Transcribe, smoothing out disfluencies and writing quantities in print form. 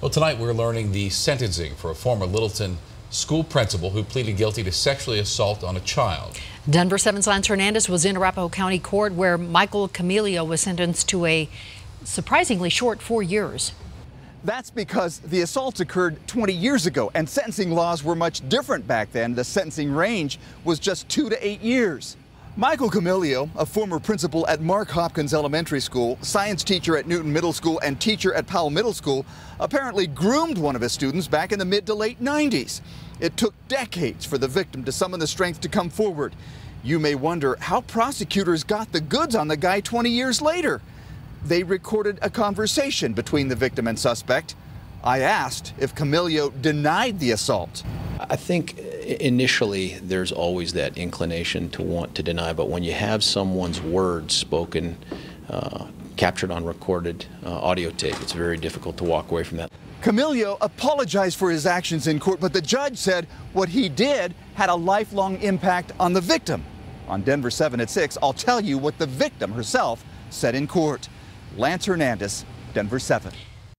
Well, tonight we're learning the sentencing for a former Littleton school principal who pleaded guilty to sexually assault on a child. Denver 7's Lance Hernandez was in Arapahoe County Court where Michael Camilio was sentenced to a surprisingly short 4 years. That's because the assaults occurred 20 years ago and sentencing laws were much different back then. The sentencing range was just 2 to 8 years. Michael Camilio, a former principal at Mark Hopkins Elementary School, science teacher at Newton Middle School, and teacher at Powell Middle School, apparently groomed one of his students back in the mid to late 90s. It took decades for the victim to summon the strength to come forward. You may wonder how prosecutors got the goods on the guy 20 years later. They recorded a conversation between the victim and suspect. I asked if Camilio denied the assault. I think initially there's always that inclination to want to deny, but when you have someone's words spoken, captured on recorded audio tape, it's very difficult to walk away from that. Camilio apologized for his actions in court, but the judge said what he did had a lifelong impact on the victim. On Denver 7 at 6, I'll tell you what the victim herself said in court. Lance Hernandez, Denver 7.